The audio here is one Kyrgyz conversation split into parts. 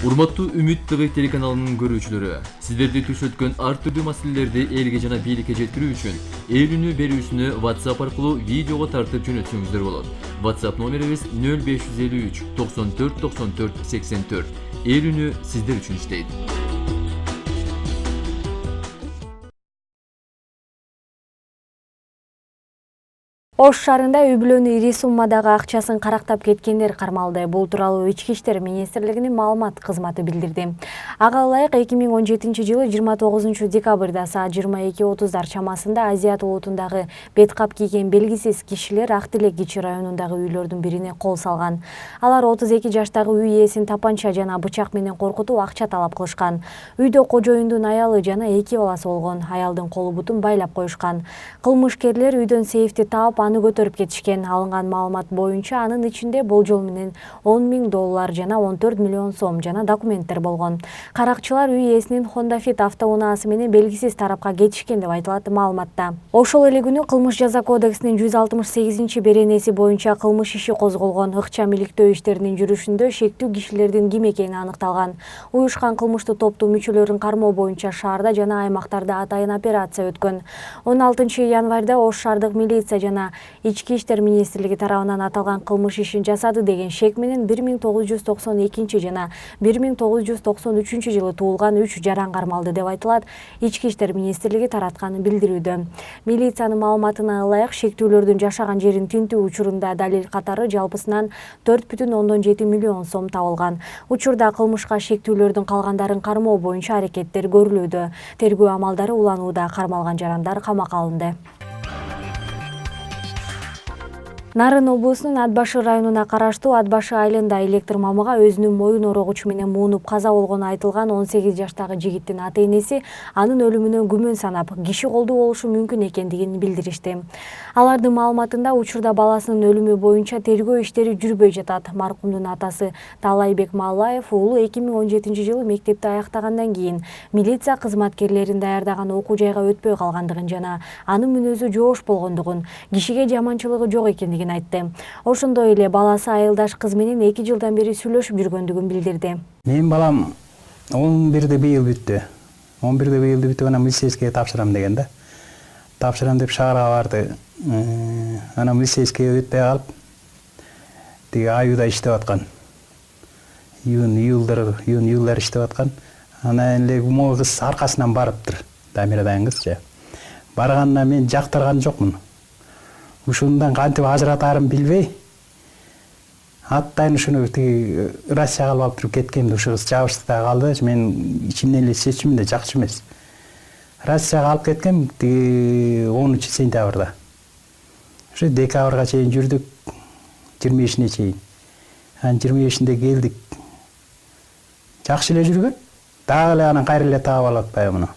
Урматтуу Үмүт ТВ телеканалынын көрүүчүлөрү, сиздерди түш өткөн ар түрдүү маселелерди элге жана бийликке жеткирүү үчүн эл үнү берүүсүнү WhatsApp аркылуу видеого тартып жөнөтсөңүздөр болот. WhatsApp номерибиз 0553 94 94 84. Эл үнү сиздер үчүн иштейт. Ош шаарында үй бүлөнү ири суммадагы акчасын карактап кеткендер кармалды. Бул тууралуу Ички иштер министрлигинин маалымат кызматы билдирди. Ага ылайык 2017-жылы 29 декабрда саат 22:30 чамасында Азият улутундагы бет кап кийген белгисиз кишилер Ак Тилек кичи районундагы үйлөрдүн бирине кол салган. Алар 32 жаштагы үй ээсин тапанча жана бычак менен коркутуп акча талап кылышкан. Үйдө кожоюндун аялы жана 2 баласы болгон. Аялдын колу бутун байлап коюшкан. Кылмышкерлер үйдөн сейфти таап аны көтөрүп кетишкен. Алынган маалымат боюнча анын ичинде болжол менен $10.000 жана 14 миллион сом жана документтер болгон. Каракчылар үй ээсинин Honda Fit автоунаасы менен белгисиз тарапка кетишкен деп айтылат маалыматта. Ошол эле күнү кылмыш жаза кодексинин 168-беренеси боюнча кылмыш иши козголгон. Ыкчам иликтөө иштеринин жүрүшүндө шектүү кишилердин ким экени аныкталган. Уюшкан кылмыштуу топтун мүчөлөрүн кармоо боюнча шаарда жана аймактарда атайын операция өткөн. 16 январда Ош шаардык милиция жана Ички иштер министрлиги тарабынан аталган кылмыш ишин жасады деген шек менен 1992 жана 1993 жылы туулган 3 жаран кармалды деп айтылат Ички иштер министрлиги тараткан билдирүүдө. Милициянын маалыматына ылайык шектүүлөрдүн жашаган жерин тинтүү учурунда далил катары жалпысынан 4,7 миллион сом табылган. Учурда кылмышка шектүүлөрдүн калгандарын кармоо боюнча аракеттер көрүлүүдө. Тергөө амалдары уланууда. Кармалган жарандар камакка алынды. Нарын облусунун Ат Башы районуна караштуу Ат Башы айылында электр мамыга өзүнүн моюн орогучу менен муунуп каза болгону айтылган 18 жаштагы жигиттин ата-энеси анын өлүмүнө күмөн санап, киши колдуу болушу мүмкүн экендигин билдиришти. Алардын маалыматында учурда баласынын өлүмү боюнча тергөө иштери жүрбөй жатат. Маркумдун атасы Талайбек Маллаев уулу 2017-жылы мектепти аяктагандан кийин милиция кызматкерлерин даярдаган окуу жайга өтпөй калгандыгын жана анын мүнөзү жоош болгондугун, кишиге жаманчылыгы жок экендигин айтты. Ошондой эле баласы айылдаш кыз менен 2 жылдан бери сүйлөшүп жүргөндүгүн билдирди. Менин балам 11-де быйыл бүттү. 11-де быйыл бүттү, анан милицейскийге тапшырам деген да. Тапшырам деп шаарга барды. Анан милицейскийге өтпөй калып, тиги аюуда иштеп аткан. Июль иштеп аткан. Анан эле могу кыз аркасынан барыптыр. Дамира деген кыз. Барганына мен жактырган жокмун. Ушундан кантип ажыратаарын билбей, аттайын ушуну тиги Россияга алып туруп кеткенди. Ушу кыз жабышты да калды. Мен ичимден эле сезчүмүн да жакчы эмес. Россияга алып кеткем тиги 10 сентябрда. Ушу декабрга чейин жүрдүк, 25-ине чейин. Анан 25-инде келдик. Жакшы эле жүргөн. Дагы эле анан кайра эле таап алып атпайбы муну.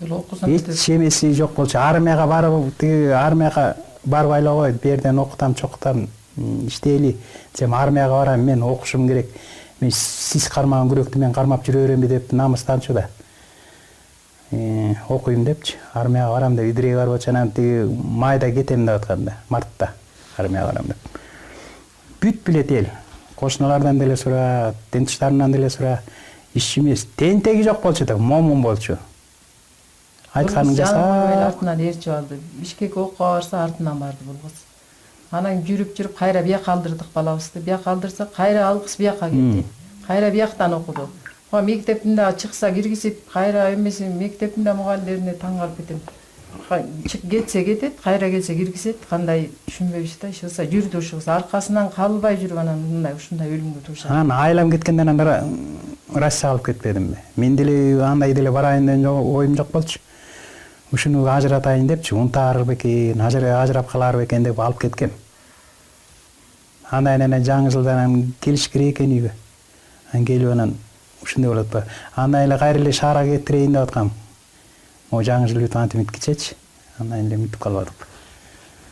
Эч эмеси жок болчу. Армияга барып, тиги армияга барып айлабай, берден окутам, чокутам, иштейли. Сен армияга барам, мен окушум керек. Мен сиз кармаган күрөктү мен кармап жүрө беремби деп намыстанчу да. Окуйм депчи, армияга барам деп идирге барып атчы. Анан тиги майда кетем деп аткан да, мартта армияга барам деп. Бүт билет эл. Кошуналардан деле сура, тентиштарынан деле сура, иш эмес. Тентеги жок болчу да, момун болчу. Айтканын жасап, артынан ээрчип алды. Бишкек окууга барса артынан барды бул кыз. Анан жүрүп кайра бияка алдырдык балабызды. Бияка алдырса кайра ал кыз бияка кетти. Кайра бияктан окуду. Мектептинде чыкса киргизип, кайра эмеси мектептинде мугалимдерине таң калып кетем. Кетсе кетет, кайра келсе киргизет. Кандай түшүнбөйбүз да. Ишса жүрдү ушу кыз. Аркасынан калбай жүрүп анан мындай ушундай өлүмгө туушат. Анан айлам кеткенден анан Россияга алып кетпедимби? Мен деле андай деле барайын деген оюм жок болчу. Ушуну ажыратайын депчи, унтаар бекен, ажырап калар бекен деп алып кеткем. Андан анан жаңы жылдан келиш керек экен үйгө. Анан келип анан ушундай болот ба. Андан эле кайра эле шаарга кетирейин деп аткам. Могу жаңы жыл бүтүп антип кичечи. Андан эле мүтүп калбадык.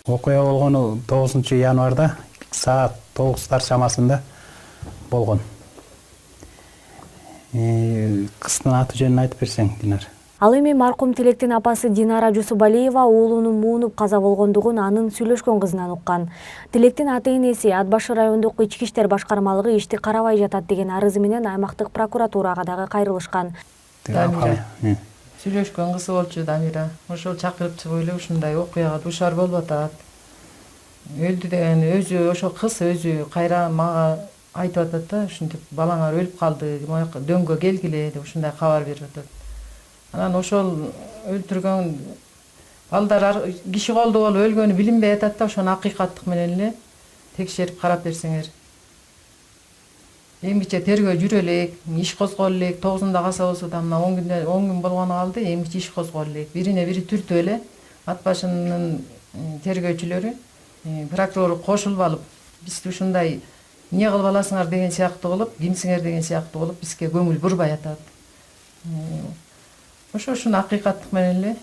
Окуя болгону 9 январда саат 9 чамасында болгон. Кыздын аты жөнүн айтып берсең, Динар. Ал эми маркум Тилектин апасы Динара Жусубалиева уулунун муунуп каза болгондугун анын сүйлөшкөн кызынан уккан. Тилектин ата-энеси Ат Башы райондук ички иштер башкармалыгы ишти карабай жатат деген арызы менен аймактык прокуратурага дагы кайрылышкан. Дамира. Сүйлөшкөн кызы болчу Дамира. Ошол чакырып чыгып эле ушундай окуяга душар болуп атат. Өлдү деген өзү ошол кыз өзү кайра мага айтып атат да, ушинтип балаңар өлүп калды, мояка дөңгө келгиле деп ушундай кабар берип атат. Анан ошол өлтүргөн балдар киши колдо болуп өлгөнү билинбей атат да, ошону акыйкаттык менен эле текшерип карап берсеңер. Эмгиче тергөө жүрө элек, иш козголо элек, 9-да каса болсо да мына 10 күн болгону калды, эмгиче иш козголо элек. Бирине бири түртүп эле Ат Башынын тергөөчүлөрү, прокурор кошулуп алып, бизди ушундай эмне кылып аласыңар деген сыяктуу болуп, кимсиңер деген сыяктуу болуп, бизге көңүл бурбай атат. Ошону акыйкаттык менен эле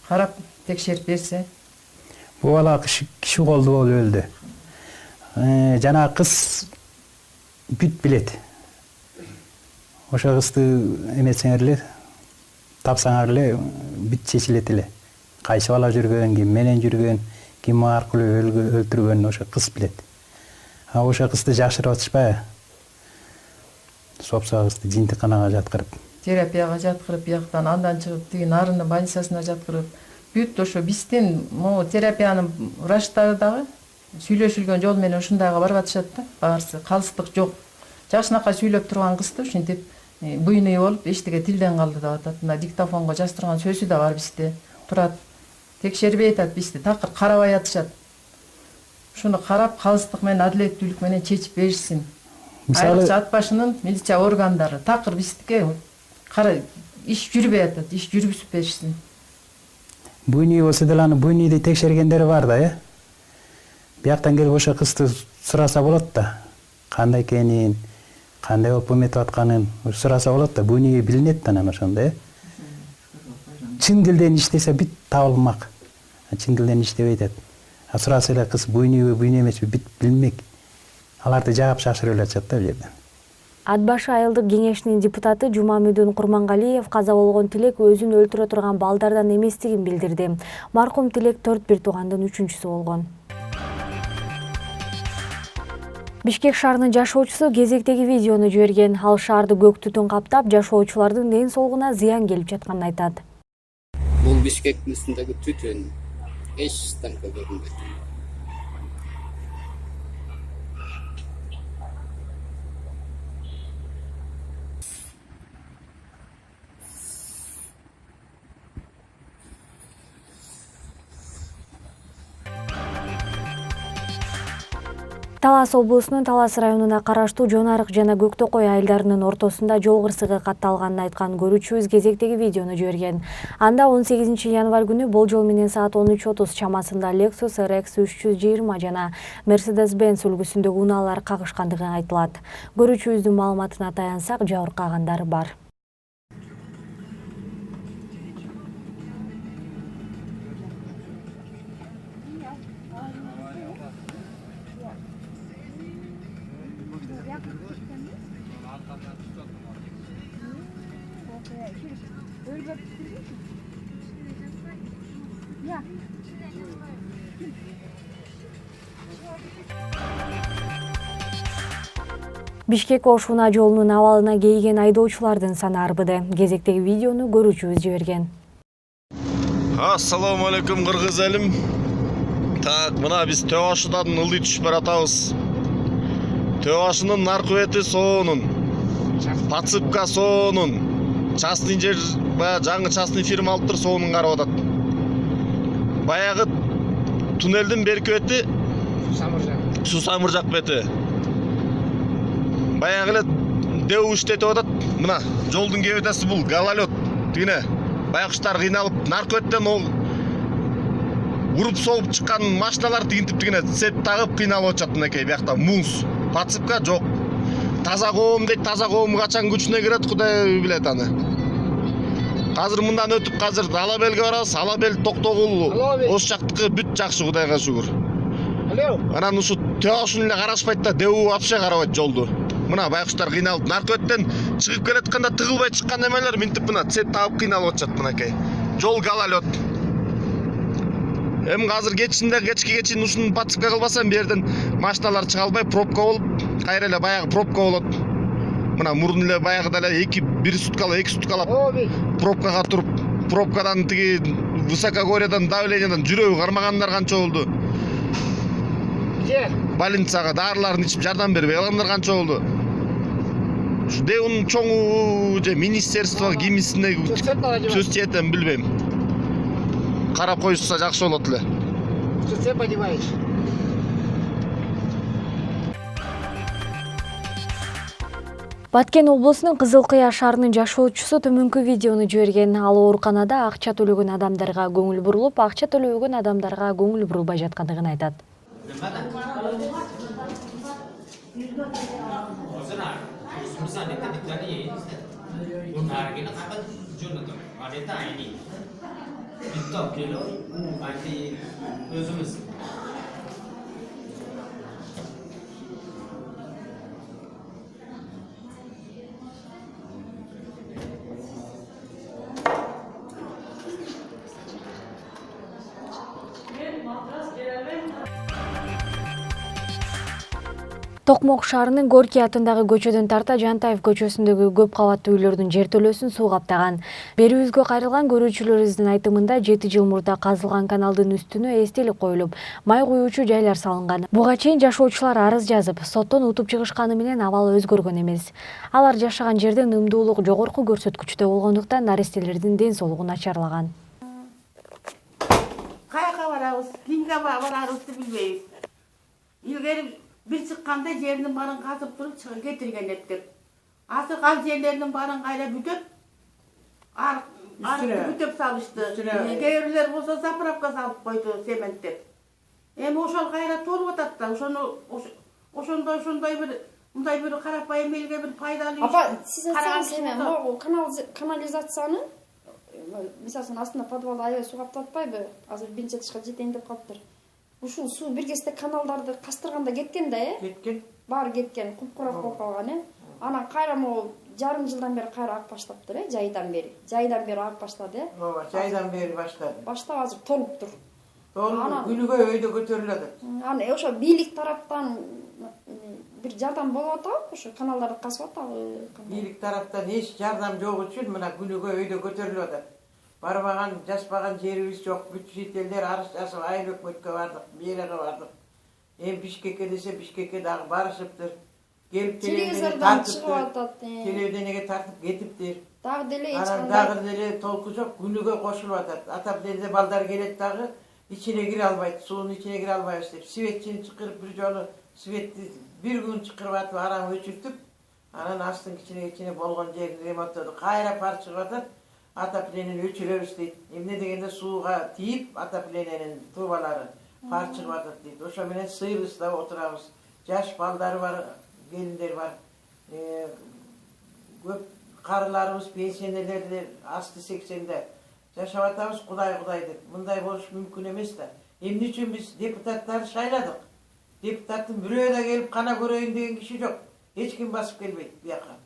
карап текшерип берсе. Бул бала киши колду болуп өлдү. Жана кыз бүт билет. Ошо кызды эмесеңер эле, тапсаңар эле бүт чечилет эле. Кайсы бала жүргөн, ким менен жүргөн, ким аркылуу өлтүргөнүн ошо кыз билет. А ошо кызды жакшырып атышпайбы? Сопса кызды жинтикканага жаткырып. Терапияга жаткырып, бияктан андан чыгып, тиги нарынын больницасына жаткырып, бүт ошо биздин могу терапиянын врачтары дагы сүйлөшүлгөн жол менен ушундайга барып атышат да, баарысы калыстык жок. Жакшынакай сүйлөп турган кызды ушинтип буйный болуп, эчтеге тилден калды деп атат. Мына диктофонго жаздырган сөзү да бар бизде. Турат. Текшербей атат бизди, такыр карабай атышат. Ушуну карап, калыстык менен, адилеттүүлүк менен чечип беришсин. Айрыкча Ат Башынын милиция органдары такыр биздике иш жүрбөй атат, иш жүргүзүп беришсин. Буйный болсо деле аны буйнийди текшергендери бар да, Бияктан келип ошо кызды сураса болот да. Кандай экенин, кандай болуп эметип атканын сураса болот да, буйнийге билинет да анан ошондо, Чын дилден иштесе бүт табылмак. Чын дилден иштебей атат. Сураса эле кыз буйнүйбү, буйный эмеспи, бүт билинмек. Аларды жагып шашырып эле атышат да бул жерде. Ат Башы айылдык кеңешинин депутаты Жумамүдүн Курмангалиев каза болгон Тилек өзүн өлтүрө турган балдардан эместигин билдирди. Маркум Тилек 4 туугандын 3-чүсү болгон. Бишкек шаарынын жашоочусу кезектеги видеону жиберген. Ал шаарды көк түтүн каптап, жашоочулардын ден соолугуна зыян келип жатканын айтат. Бул Бишкектин үстүндөгү түтүн эч станка көрүнбөйт. Талас облусунун Талас районуна караштуу Жонарык жана Көктөкөй айылдарынын ортосунда жол кырсыгы катталганын айткан көрүүчүбүз кезектеги видеону жиберген. Анда 18 январь күнү болжол менен саат 13:30 чамасында Lexus RX 320 жана Mercedes-Benz үлгүсүндөгү унаалар кагышкандыгы айтылат. Көрүүчүбүздүн маалыматына таянсак, жабыркагандар бар. Бишкек Ош-Уна жолунун абалына кейген айдоочулардын саны арбыды. Кезектеги видеону көрүүчүбүз жиберген. Ассаламу алейкум кыргыз элим. Так, мына биз Төбашыдан ылдый түшүп баратабыз. Төбашынын наркы бети соонун, подсыпка соонун, частный жер, баягы жаңы частный фирма алыптыр, соонун карап атат. Баягы туннелдин берки бети Сусамыржак бети. Баягы эле дэу иштетип атат. Мына жолдун кебетеси бул гололед. Тигине байкуштар кыйналып, наркы беттен ол уруп соғып чыккан машиналар тигинтип тигине сеп тагып кыйналып атышат мынакей биякта муз. Подсыпка жок. Таза коом дейт, таза коом качан күчүнө кирет, Кудай билет аны. Азыр мындан өтүп азыр Алабелге барабыз. Алабел Токтогул ош жактыкы бүт жакшы, Кудайга шүгүр. Анан ушу Төбашын эле карашпайт да, дэу вообще карабайт жолду. Мына байкуштар кыйналып наркөттөн чыгып келатканда тыгылбай чыккан эмелер минтип мына цеп табып кыйналып атышат мынакей. Жол гололед. Эми азыр кечкиге чейин ушуну подсыпка кылбасам бу жерден машиналар чыга албай пробка болуп, кайра эле баягы пробка болот. Мына мурун эле баягыда эле 1 суткалап 2 суткалап пробкага туруп, пробкадан тиги высокогорьядан давлениядан жүрөгү кармагандар канча болду. Больницага дарыларын ичип жардам бербей калгандар канча болду. Ушу ДЭУнун чоңу же министерство кимисине сөз тиетем билбейм. Карап коюшса жакшы болот эле. Что ты понимаешь? Баткен облусунун Кызыл Кыя шаарынын жашоочусу төмөнкү видеону жиберген. Ал ооруканада акча төлөгөн адамдарга көңүл бурулуп, акча төлөбөгөн адамдарга көңүл бурулбай жаткандыгын айтат. Токмок шаарынын Горький атындагы көчөдөн тарта Жантаев көчөсүндөгү көп кабаттуу үйлөрдүн жертөлөсүн суу каптаган. Берүүбүзгө кайрылган көрүүчүлөрүбүздүн айтымында 7 жыл мурда казылган каналдын үстүнө эстелик коюлуп, май куюучу жайлар салынган. Буга чейин жашоочулар арыз жазып, соттон утуп чыгышканы менен абал өзгөргөн эмес. Алар жашаган жерден ымдуулук жогорку көрсөткүчтө болгондуктан наристелердин ден соолугу начарлаган. Каяка барабыз, кимге барабызды билбейбиз. Илгери bir çıkkanda жерinin барын қазып тұрып шығыр кетірген еттер. Асыр қал жерлерinin барын қайра бүтіп, арықты бүтіп салышты. Кейбірлер болса заправка салып қойды сементтеп. Ошол қайра толып ататты. Ошондай бір қарапайым елге бір пайдалы. Апа, сіз айтсаңыз, канализацияны, мисалсын астында подвалда аябай су каптатпайбы? Азыр биринчи этажга жетейин деп калыптыр. Ушул суу бир кезде каналдарды кастырганда кеткен да, Кеткен. Баары кеткен, куп-курак болуп калган, Анан кайра могу жарым жылдан бери кайра ак баштаптыр, жайдан бери. Жайдан бери ак баштады, Ооба, жайдан бери баштады. Баштап азыр толуптур. Толуп, күнүгө өйдө көтөрүлөт. Аны ошо бийлик тараптан бир жардам болуп атабы? Ошо каналдарды касып атабы? Бийлик тараптан эч жардам жок үчүн мына күнүгө өйдө көтөрүлүп атат. Барбаган, жаспаган жерибиз жок. Бүт шетелдер арыз жасап, айыл өкмөткө бардык, мэрияга бардык. Эми Бишкекке десе, Бишкекке дагы барышыптыр. Келип телевидениеге тартып кетиптир. Дагы деле эч кандай. Дагы деле толку жок, күнүгө кошулуп атат. Атап деле балдар келет дагы, ичине кире албайт, суунун ичине кире албайбыз деп. Светчини чакырып бир жолу светти бир күн чакырып атып, араны өчүртүп, анан астын ичине болгон жерин ремонттоду. Кайра пар чыгып атат. Отоплениени өчүрөбүз дейт. Эмне дегенде сууга тийип, отоплениенин трубалары пар чыгып атат дейт. Ошо менен сыйыбыз да отурабыз. Жаш балдары бар, келиндер бар. Көп карыларыбыз, пенсионерлер асты 80-де жашап атабыз, кудай деп. Мындай болуш мүмкүн эмес да. Эмне үчүн биз депутаттарды шайладык? Депутаттын бирөө да келип кана көрөйүн деген киши жок. Эч ким басып келбейт буяка.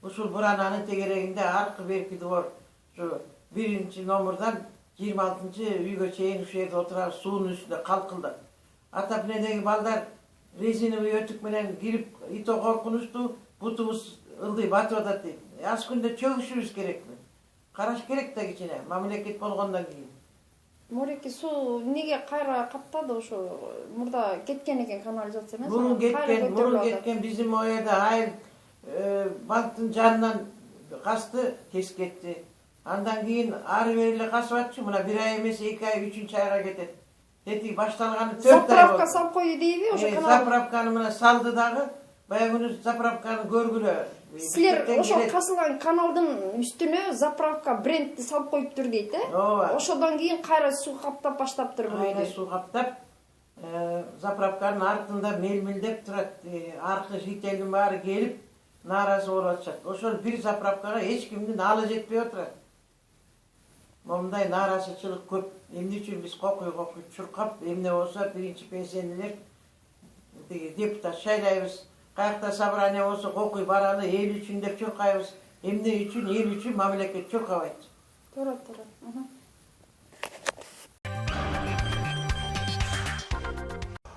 Ушул бурананын тегерегинде аркы берки двор, şu 1-ci номердан 26-cı үйгө чейин ушул жерде отурабыз, суунун үстүндө калкылдап. Отопленияги балдар резиновый өтүк менен кирип, ито коркунучтуу, бутубуз ылдый батып атат дейт. Аз күндө чөгүшүбүз керекми? Караш керек да кичине, мамлекет болгондон кийин. Мореки суу неге кайра каптады ошо мурда кеткен экен канализация эмес? Мурун кеткен биздин оюда айыл банктын жанынан касты, тез кетти. Андан кийин ары бери эле касып атчу, мына 1 ай эмес 2 ай, 3-чү айга кетет. Эти башталганы 4 ай болду. Заправка салып койду дейби ошо канал? Заправканы мына салды дагы, баягы күнү заправканы көргүлө. Силер ошо касылган каналдын үстүнө заправка брендти салып коюптур дейт, Ооба. Ошодон кийин кайра суу каптап баштаптыр бул үйдө. Суу каптап, заправканын артында мелмилдеп турат. Аркы жителдин баары келип, нааразы болуп атышат. Ошол бир заправкага эч кимдин алы жетпей отурат. Момундай нааразычылык көп. Эмне үчүн биз кокуй чуркап, эмне болсо биринчи пенсионерлер депутат шайлайбыз. Kayakta sabrane olsa kokuy baralı el üçün dep çurkayız. Emne üçün el üçün mamleket çurkabayt. Doğru.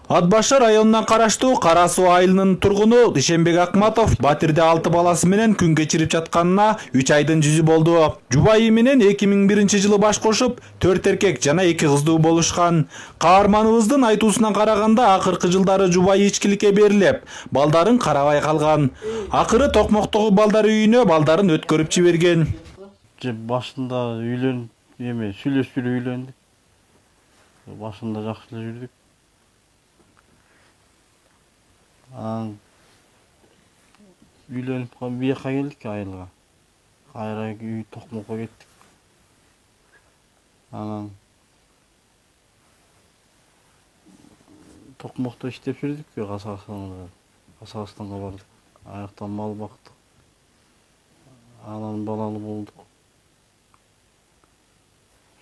Ат Башы районунан караштуу Кара Суу айылынын тургуну Ишенбек Акматов Батирде 6 баласы менен күн кечирип жатканына 3 айдын жүзү болду. Жубайы менен 2001-жылы баш кошуп, 4 эркек жана 2 кыздуу болушкан. Каарманыбыздын айтуусуна караганда акыркы жылдары жубайы ичкиликке берилип, балдарын карабай калган. Акыры Токмоктогу балдар үйүнө балдарын өткөрүп жиберген. Башында үйлөнүп, сүйлөшүп үйлөндүк. Башында жакшы жүрдүк. Үйлөнүп бияка келдик айылга. Кайра үй Токмокко кеттик. Анан Токмокто иштеп жүрдүк, Казакстанга бардык. Аяктан мал бактык. Анан балалы болдук.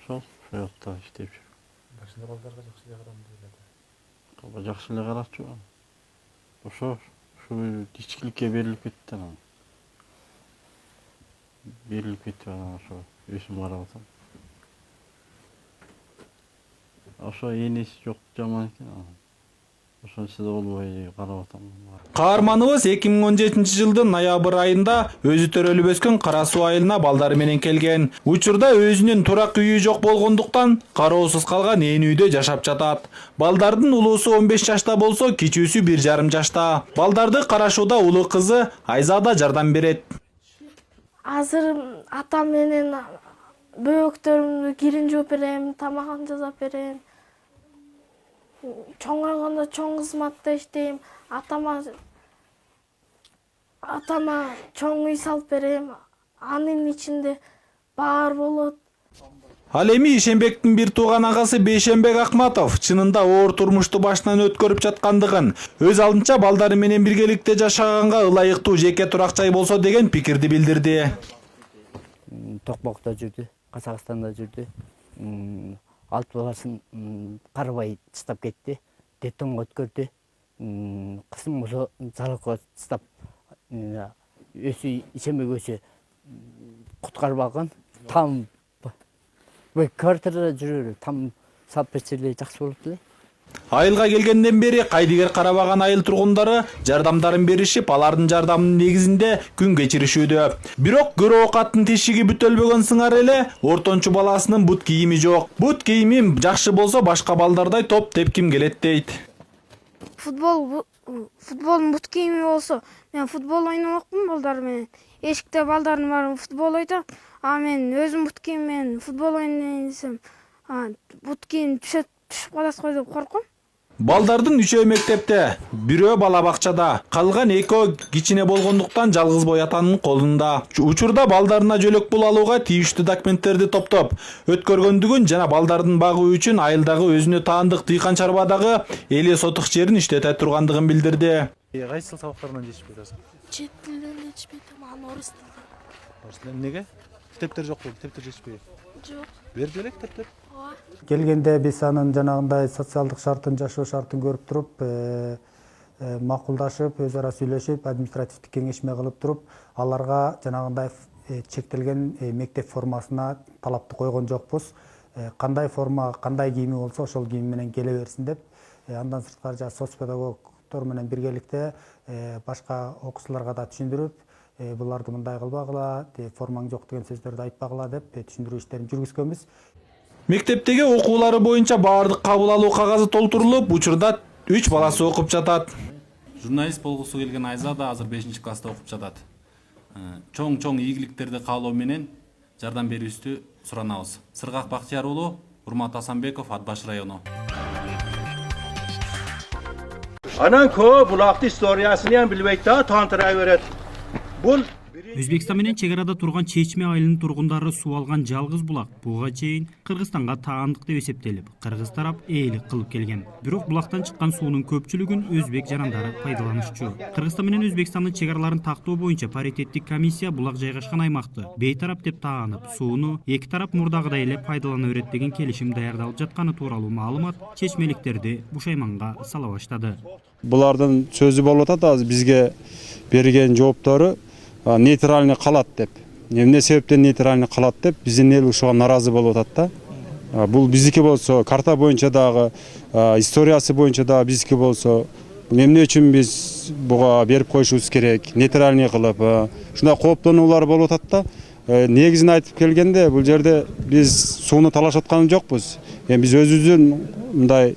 Ошол жакта иштеп жүрдүк. Башында балдарга жакшы эле карадым деп эле. Жакшы эле карачу. Ошо ичкиликке берилип кетти анан. Берилип кетти анан ошо өсүм карап атам. Ошо энеси жок жаман экен анан. Ошончо да болбой карап атам. Каарманыбыз 2017-жылдын ноябрь айында өзү төрөлүп өскөн Кара Суу айылына балдары менен келген. Учурда өзүнүн турак үйү жок болгондуктан кароосуз калган ээн үйдө жашап жатат. Балдардын улуусу 15 жашта болсо, кичүүсү 1,5 жашта. Балдарды карашууда улуу кызы Айзада жардам берет. Азыр атам менен бөөктөрүмдү кирин жууп берем, тамагын жасап берем. Чоңойгондо чоң кызматта иштейм. Атама чоң үй салып берем. Анын ичинде баар болот. Ал эми Ишенбектин бир тууган агасы Бейшенбек Акматов чынында оор турмушту башынан өткөрүп жаткандыгын, өз алдынча балдары менен биргеликте жашаганга ылайыктуу жеке турак жай болсо деген пикирди билдирди. Токмокто жүрдү, Казакстанда жүрдү. 6 баласын карабай тастап кетти. Детдомго өткөрдү. Кызым болсо залыкка тастап өсү Ишенбек өсү куткарбаган. Там квартирада жүрөр, там салып берсе эле жакшы болот эле. Айылга келгенден бери кайдыгер карабаган айыл тургундары жардамдарын беришип, алардын жардамынын негизинде күн кечиришүүдө. Бирок көрө оокаттын тешиги бүтөлбөгөн сыңар эле ортончу баласынын бут кийими жок. Бут кийимим жакшы болсо башка балдардай топ тепким келет дейт. Футболдун бут кийими болсо, мен футбол ойномокмун балдар менен. Эшикте балдардын баары футбол ойнойт. Мен өзүм бут кийим менен футбол ойнойн десем, бут кийим түшүп калат го деп корком. Балдардын 3-өө мектепте, 1-өө бала бакчада, калган 2-өө кичине болгондуктан жалгыз бой атанын колунда. Учурда балдарына жөлөк пул алууга тийиштүү документтерди топтоп өткөргөндүгүн жана балдардын багуу үчүн айылдагы өзүнө таандык дыйкан чарбадагы 50 сотук жерин иштете тургандыгын билдирди. Кайсы тил сабактарынан жетишпейт азыр? Чет тилден жетишпейт, орус тилден. Орус тилден эмнеге? Китептер жок болду, китептер жетишпейт. Жок. Берди эле китептер. Келгенде биз анын жанагындай социалдык шартын, жашоо шартын көрүп туруп, макулдашып, өз ара сүйлөшүп, административдик кеңешме кылып туруп, аларга жанагындай чектелген мектеп формасына талапты койгон жокпуз. Кандай форма, кандай кийими болсо, ошол кийим менен келе берсин деп, андан сырткары соцпедагогдор менен биргеликте башка окуучуларга да түшүндүрүп, буларды мындай кылбагыла, формаң жок деген сөздөрдү айтпагыла деп түшүндүрүү иштерин жүргүзгөнбүз. Мектептеги окуулары боюнча баардык кабыл алуу кагазы толтурулуп, учурда 3 баласы окуп жатат. Журналист болгусу келген Айзада азыр 5-класста окуп жатат. Чоң ийгиликтерди каалоо менен жардам берүүбүздү суранабыз. Сыргак Бактияр уулу, Урмат Асанбеков, Ат Башы району. Anan ko bulaqdı istoriyasını hem bilmekte tanıtıra öğret. Bul Өзбекстан менен чек арада турган Чечме айылынын тургундары суу алган жалгыз булак буга чейин Кыргызстанга таандык деп эсептелип, кыргыз тарап ээлик кылып келген. Бирок булактан чыккан суунун көпчүлүгүн өзбек жарандары пайдаланышчу. Кыргызстан менен Өзбекстандын чек араларын тактоо боюнча паритеттик комиссия булак жайгашкан аймакты бейтарап деп таанып, сууну эки тарап мурдагыдай эле пайдалана берет деген келишим даярдалып жатканы тууралуу маалымат чечмеликтерди бушайманга сала баштады. Булардын сөзү болуп атат, азыр бизге берген жооптору нейтральный калат деп. Эмне себептен нейтральный калат деп биздин эл ушуга наразы болуп атат да. Бул биздики болсо, карта боюнча дагы, историясы боюнча дагы биздики болсо, эмне үчүн биз буга берип коюшубуз керек, нейтральный кылып, ушундай кооптонуулар болуп атат да. Негизин айтып келгенде, бул жерде биз сууну талашып аткан жокпуз. Биз өзүбүздүн мындай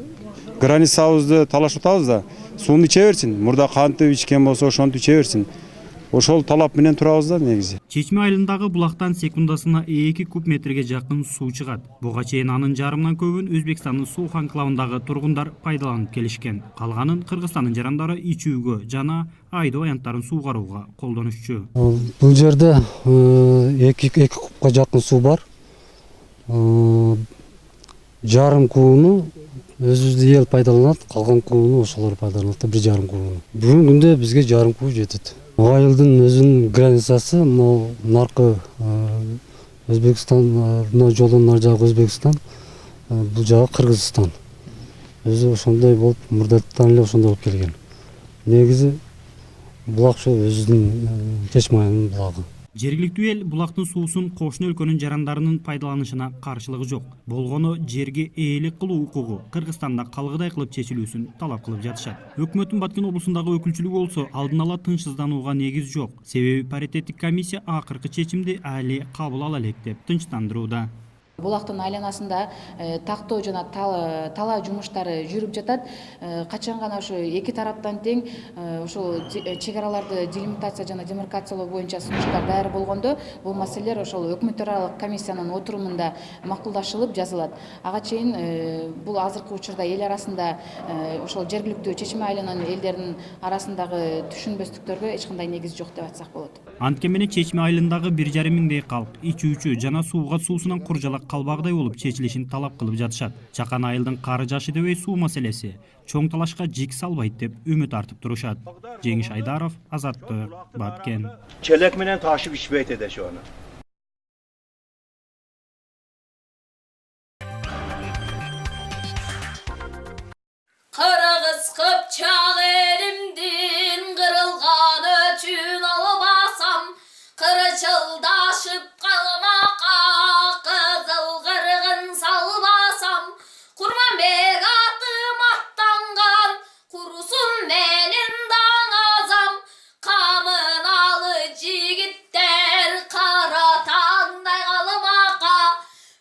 границабызды талашып атабыз да. Сууну иче берсин. Мурда кантип ичкен болсо, ошонтип иче берсин. Ошол талап менен турабыз да негизи. Чечме айылындагы булактан секундасына 2 куб метрге жакын суу чыгат. Буга чейин анын жарымынан көбүн Өзбекстандын суу анклавындагы тургундар пайдаланып келишкен. Калганын Кыргызстандын жарандары ичүүгө жана айдоо аянттарын суугарууга колдонушчу. Бул жерде 2 кубка жакын суу бар. Жарым кубуну өзүбүздүн эл пайдаланат, калган кубуну ошолор пайдаланат, 1,5 кубуну. Бүгүнкү күндө бизге жарым куб жетет. Айылдын өзүнүн границасы наркы Өзбекстан, мына жолдон нар жагы Өзбекстан, бул жагы Кыргызстан. Өзү ошондой болуп, мурдаттан эле ошондой болуп келген. Негизи булак ошо өзүнүн Чечме айылынын булагы. Жергиликтүү эл булактын суусун кошуна өлкөнүн жарандарынын пайдаланышына каршылыгы жок. Болгону жерге ээлик кылуу укугу Кыргызстанда калгыдай кылып чечилүүсүн талап кылып жатышат. Өкмөттүн Баткен облусундагы өкүлчүлүгү болсо алдын ала тынчсызданууга негиз жок. Себеби паритеттик комиссия акыркы чечимди али кабыл ала элек деп тынчтандырууда. Булактын айланасында тактоо жана талаа жумуштары жүрүп жатат. Качан гана ошо эки тараптан тең ошол чек араларды делимитация жана демаркациялоо боюнча сунуштар даяр болгондо бул маселелер ошол өкмөт аралык комиссиянын отурумунда макулдашылып жазылат. Ага чейин бул азыркы учурда эл арасында ошол жергиликтүү Чечме айылынын элдеринин арасындагы түшүнбөстүктөргө эч кандай негиз жок деп айтсак болот. Анткени менен Чечме айылындагы 1,5 миңдей калк ичүүчү жана сууга суусунан куржалак калбагыдай болуп чечилишин талап кылып жатышат. Чакан айылдын кары жашы дебей суу маселеси чоң талашка жик салбайт деп үмүт артып турушат. Жеңиш Айдаров, Азаттык, Баткен. Çelek менен ташып ичпейт эде ошону. Kırgız Kıpçak elimdin kırılgan öçün albasam, kırıçıldaşıp kalmaka kızıl kırgın salbasam, kurban bek atım attangan kurusun benim danazam, kamın alıcı gitler karatanday kalmaka,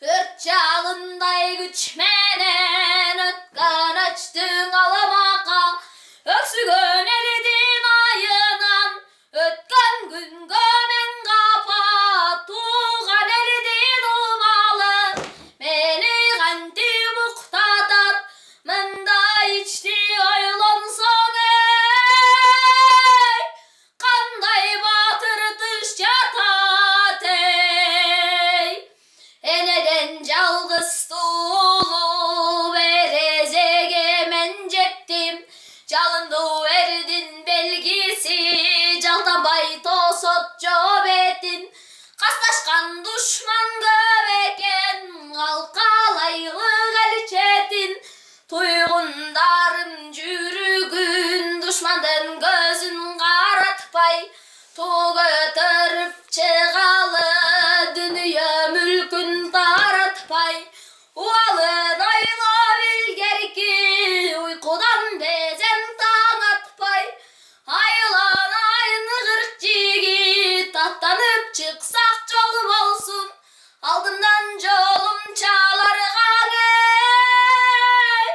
ört çalınday güçmenen ötkan açtın alamaka, öksügön elidin ayınan ötkan gün gömen kapa, tuğan elidin umalı beni kanti muktadar mında içti oylansan ey, kanday batır dış yatat ey, eneden calgız tuğulu berezege mencettim, calındı verdin belgisi, caldan bay tosot jobetin, kastaşkan düşman göbeken, kalkalaylı galiçetin, tuygundarım jürügün, düşmandan gözün karatpay, tuğ götürüp çıgalı, dünya mülkün taratpay, ualın ayla bilgerki, uykudan bezem taң atpay, aylan ayını 40 jigit, attanıp çıksak jolum olsun, aldımdan jolum çalargan ey,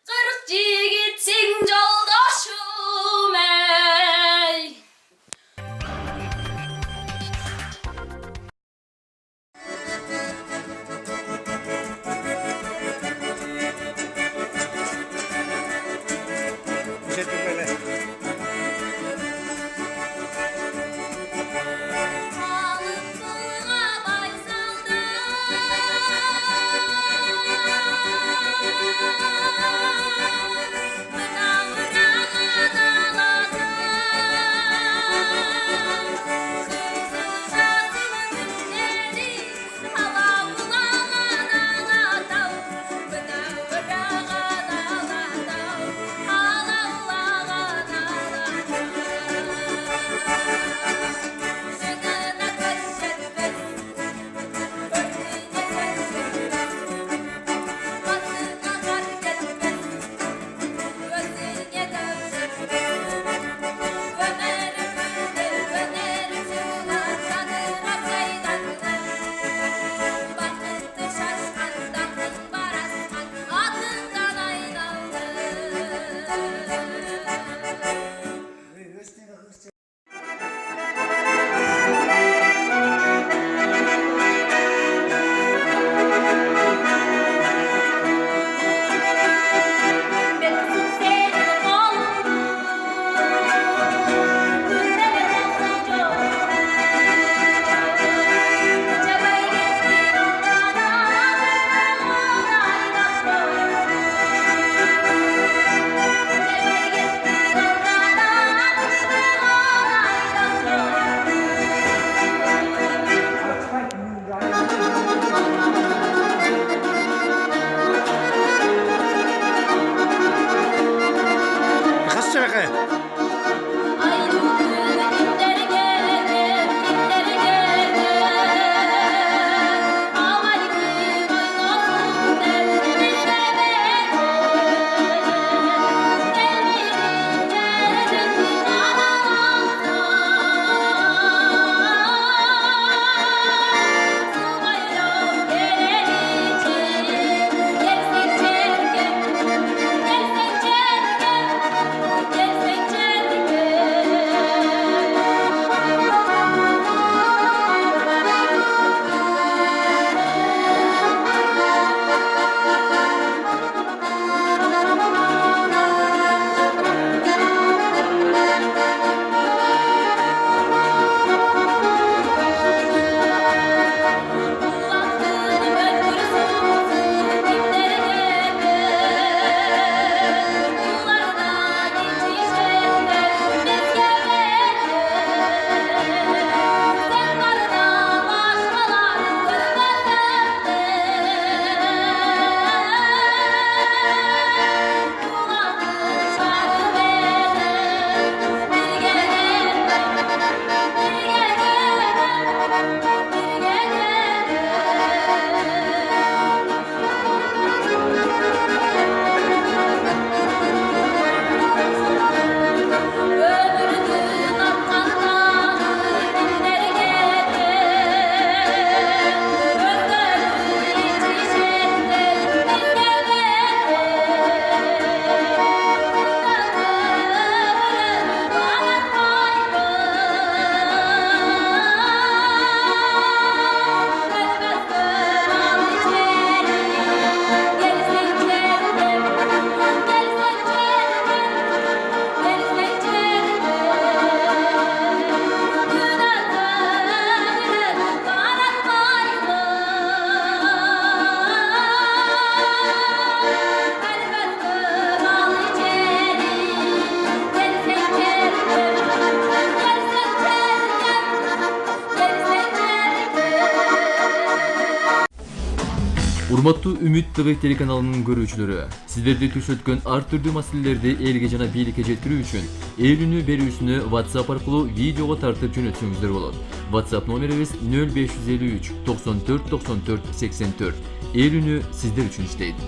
40 jigitsin joldoşum ey. Урматтуу Үмүт ТВ телеканалынын көрүүчүлөрү, сиздерди түш өткөн ар түрдүү маселелерди элге жана бийликке жеткирүү үчүн ээлүүнү берүүсүнү WhatsApp аркылуу видеого тартып жөнөтсөңүздөр болот. WhatsApp номерибиз 0553 94 94 84. Ээлүүнү сиздер үчүн иштейт.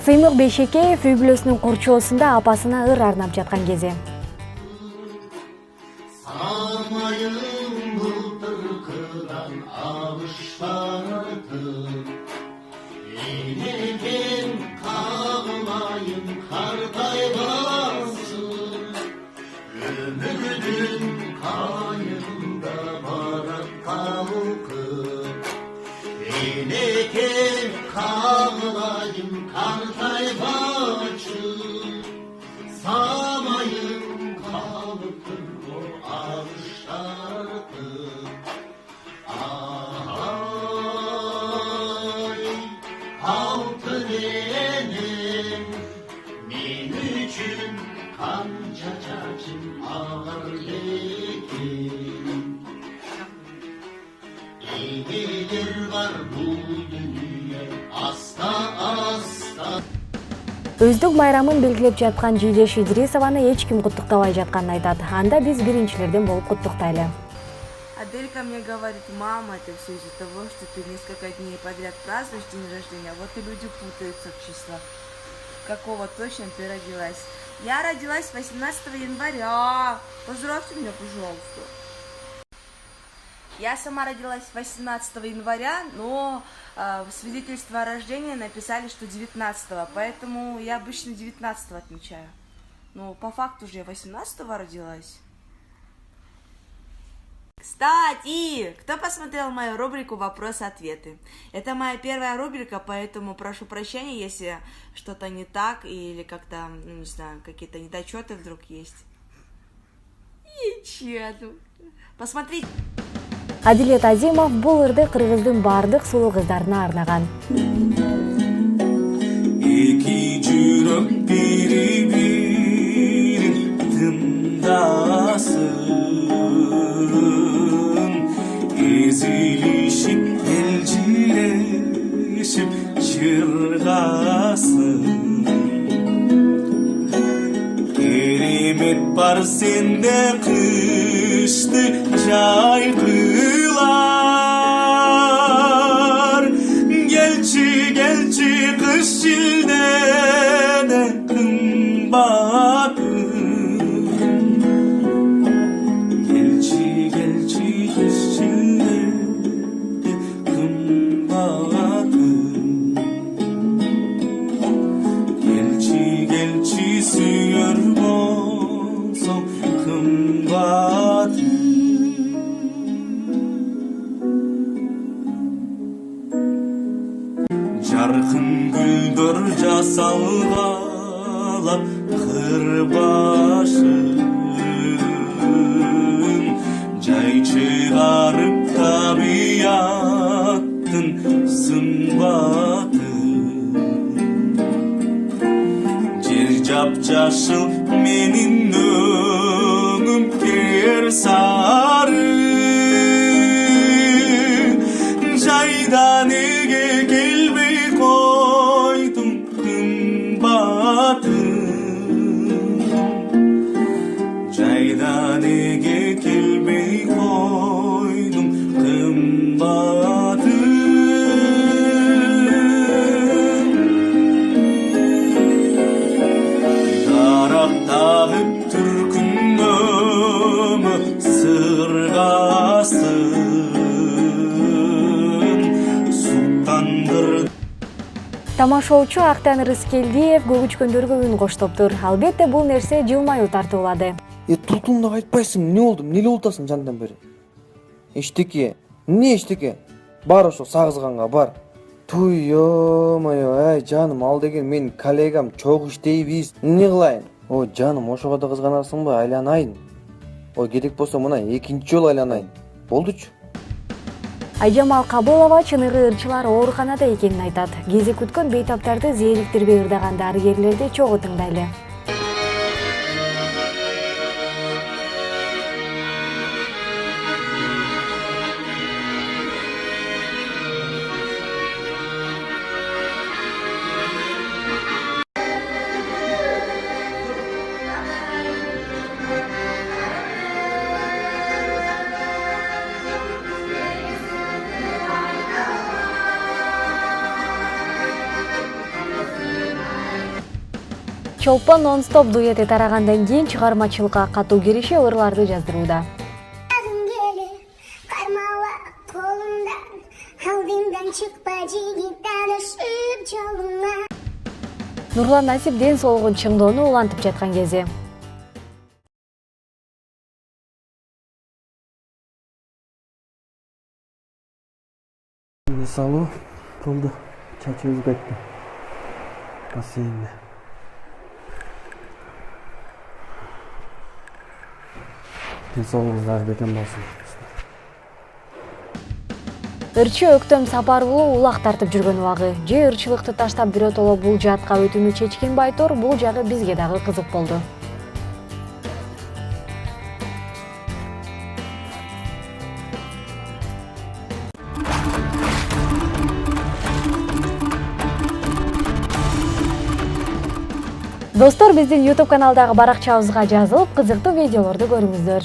Сыймык Бейшекеев үй бүлөсүнүн курчоосунда апасына ыр арнап жаткан кези. Өздүк байрамын белгилеп жаткан Жидеш Идрисованы эч ким куттуктабай жатканын айтат. Анда биз биринчилерден болуп куттуктайлы. Адель ко мне говорит: мама, это все из-за того, что ты несколько дней подряд празднуешь день рождения, вот и люди путаются в числах. Какого точно ты родилась? Я родилась 18 января. Поздравьте меня, пожалуйста. Я сама родилась 18 января, но в свидетельство о рождении написали, что 19-го, поэтому я обычно 19-го отмечаю. Но по факту же я 18-го родилась. Кстати, кто посмотрел мою рубрику «Вопросы-ответы»? Это моя первая рубрика, поэтому прошу прощения, если что-то не так или как-то, не знаю, какие-то недочеты вдруг есть. Ничего. Посмотрите. Адилет Азимов бул ырды кыргыздын бардык сулуу кыздарына арнаган. Эки жүрөк бири-бирин тындасын, эзилишип элжирешип жыргасын. Керемет бар сенде кышты жайкылар, келчи келчи кыш жилдене кымбатын, келчи келчи кыш жилдене кымбатын, келчи келчи сүйөр болсоң кымбатын. Жаркын гүлдөр жасалгалап кыр башын, жай чыгарып табияттын сымбатын. Жер жап-жашыл менин өңүм тер сары, жайдан эге келбей койдум кымбатын, жайдан эге келбей койдум кымбатын. Дарак тагып түркүнөмө сыргасын, Тамашоочу Актан Рыскелдиев көгүчкөндөргө үн коштоптур. Албетте бул нерсе жылмаюу тартуулады. Тултуңдап айтпайсың, эмне болду? Эмне эле болтасың жандан бери? Эчтеке? Эмне эчтеке? Бар ошо сагызганга бар. Туй, ё-моё, жаным, ал деген менин коллегам, чогуу иштейбиз. Эмне кылайын? Ой, жаным, ошого да кызганасыңбы? Айланайын. Ой, керек болсо мына экинчи жолу айланайын. Болдучу. Айжамал Кабылова чыныгы ырчылар ооруканада экенин айтат. Кезек күткөн бейтаптарды зээриктирбей ырдаган дарыгерлерди чогуу тыңдайлы. Чолпон нон-стоп дуэти тарагандан кийин чыгармачылыкка катуу киришип ырларды жаздырууда. Нурлан Насип ден соолугун чыңдоону улантып жаткан кези. Салу толду. Чачыбыз кетти. Бассейнде. Денсаулыгыңыздар бекем болсун. Ырчы өктөм сапар болуу улак тартып жүргөн убагы. Же ырчылыкты таштап биротоло бул жаатка өтүүнү чечкен Байтор, бул жагы бизге дагы кызык болду. Достор, биздин YouTube каналдагы баракчабызга жазылып, кызыктуу видеолорду көрүңүздөр.